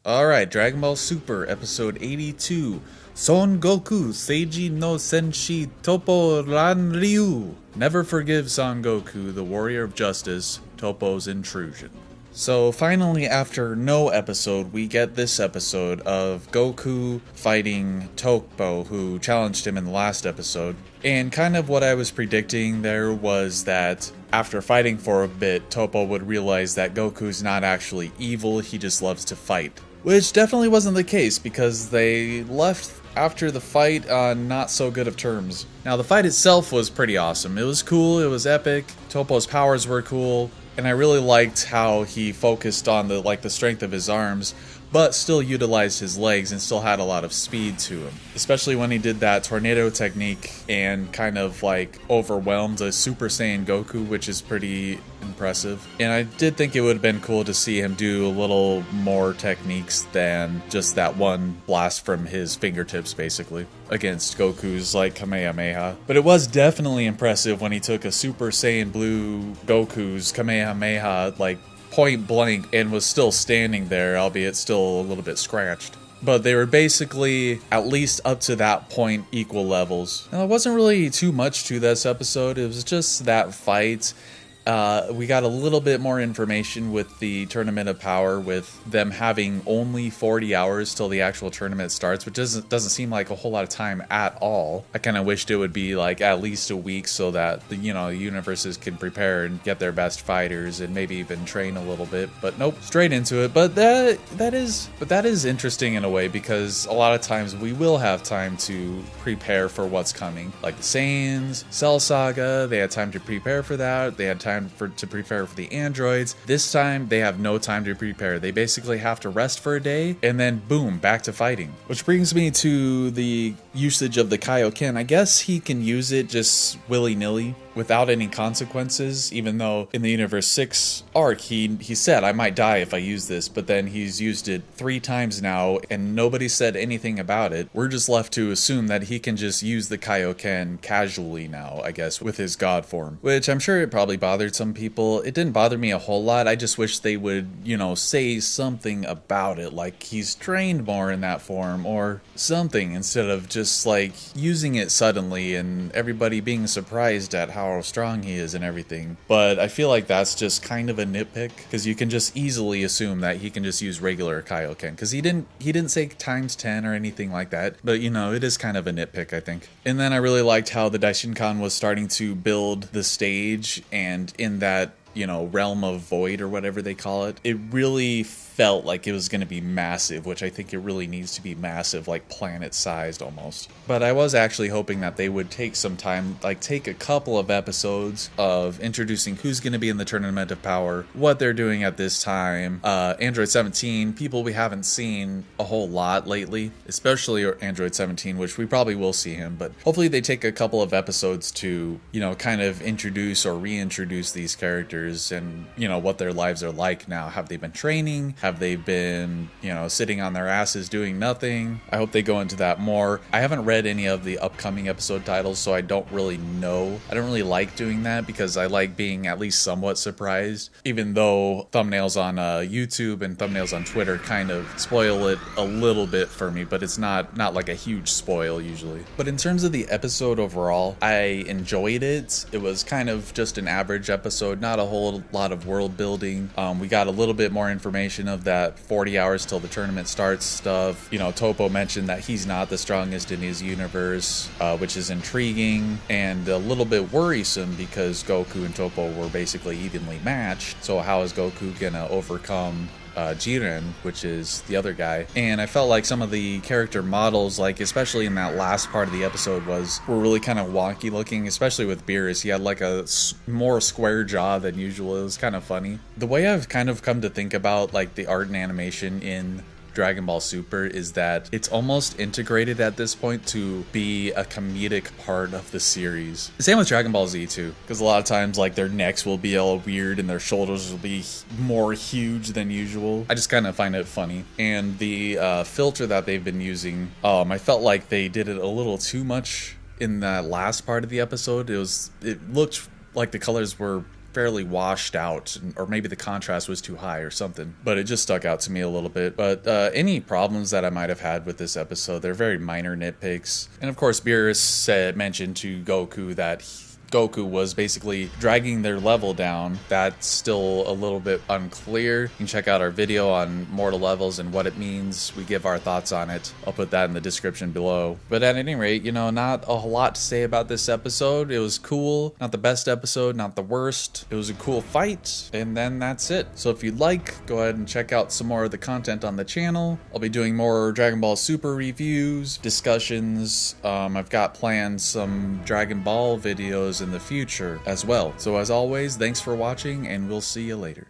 Alright, Dragon Ball Super, episode 82. Son Goku, Seigi no Senshi Toppo Ran Ryu. Never forgive Son Goku, the warrior of justice, Toppo's Intrusion. So finally, after no episode, we get this episode of Goku fighting Toppo, who challenged him in the last episode. And kind of what I was predicting there was that after fighting for a bit, Toppo would realize that Goku's not actually evil, he just loves to fight. Which definitely wasn't the case, because they left after the fight on not so good of terms. Now, the fight itself was pretty awesome. It was cool, it was epic, Toppo's powers were cool, and I really liked how he focused on the strength of his arms, but still utilized his legs and still had a lot of speed to him. Especially when he did that tornado technique and kind of overwhelmed a Super Saiyan Goku, which is pretty impressive. And I did think it would have been cool to see him do a little more techniques than just that one blast from his fingertips, basically, against Goku's Kamehameha. But it was definitely impressive when he took a Super Saiyan Blue Goku's Kamehameha, point blank, and was still standing there, albeit still a little bit scratched. But they were basically, at least up to that point, equal levels. Now, it wasn't really too much to this episode, it was just that fight. We got a little bit more information with the Tournament of Power, with them having only 40 hours till the actual tournament starts, which doesn't seem like a whole lot of time at all. I kind of wished it would be at least a week so that the universes can prepare and get their best fighters and maybe even train a little bit. But nope, straight into it. But that is interesting in a way, because a lot of times we will have time to prepare for what's coming. Like the Saiyans, Cell Saga, they had time to prepare for that. They had time to prepare for the androids. This time they have no time to prepare. They basically have to rest for a day and then boom, back to fighting. Which brings me to the usage of the Kaioken. I guess he can use it just willy-nilly without any consequences, even though in the Universe 6 arc he said, I might die if I use this, but then he's used it 3 times now and nobody said anything about it. We're just left to assume that he can just use the Kaioken casually now, I guess, with his god form, which I'm sure it probably bothered some people. It didn't bother me a whole lot. I just wish they would, say something about it, like he's trained more in that form or something, instead of just using it suddenly and everybody being surprised at how strong he is and everything. But I feel like that's just kind of a nitpick, because you can just easily assume that he can just use regular Kaioken, because he didn't say times 10 or anything like that. But it is kind of a nitpick, I think. And then I really liked how the Daishinkan was starting to build the stage, and in that realm of void or whatever they call it, it really felt like it was going to be massive, which I think it really needs to be massive, planet-sized almost. But I was actually hoping that they would take some time, take a couple of episodes of introducing who's going to be in the Tournament of Power, what they're doing at this time, Android 17, people we haven't seen a whole lot lately, especially Android 17, which we probably will see him, but hopefully they take a couple of episodes to, kind of introduce or reintroduce these characters and, what their lives are like now. Have they been training? Have they been, sitting on their asses doing nothing? I hope they go into that more. I haven't read any of the upcoming episode titles, so I don't really know. I don't really like doing that, because I like being at least somewhat surprised, even though thumbnails on YouTube and thumbnails on Twitter kind of spoil it a little bit for me, but it's not like a huge spoil usually. But in terms of the episode overall, I enjoyed it. It was kind of just an average episode, not a whole lot of world building. We got a little bit more information of that 40 hours till the tournament starts stuff. Toppo mentioned that he's not the strongest in his universe, which is intriguing and a little bit worrisome, because Goku and Toppo were basically evenly matched. So how is Goku gonna overcome Jiren, which is the other guy? And I felt like some of the character models, especially in that last part of the episode, were really kind of wonky looking, especially with Beerus. He had a more square jaw than usual. It was kind of funny. The way I've kind of come to think about the art and animation in Dragon Ball Super is that it's almost integrated at this point to be a comedic part of the series. Same with Dragon Ball Z too, because a lot of times their necks will be all weird and their shoulders will be more huge than usual. I just kind of find it funny. And the filter that they've been using, I felt like they did it a little too much in that last part of the episode. It looked like the colors were fairly washed out, or maybe the contrast was too high or something, but it just stuck out to me a little bit. But any problems that I might have had with this episode, they're very minor nitpicks. And of course, Beerus mentioned to Goku that Goku was basically dragging their level down. That's still a little bit unclear. You can check out our video on mortal levels and what it means. We give our thoughts on it. I'll put that in the description below. But at any rate, you know, not a whole lot to say about this episode. It was cool. Not the best episode, not the worst. It was a cool fight, and then that's it. So if you'd like, go ahead and check out some more of the content on the channel. I'll be doing more Dragon Ball Super reviews, discussions. I've got planned some Dragon Ball videos in the future as well. So as always, thanks for watching, and we'll see you later.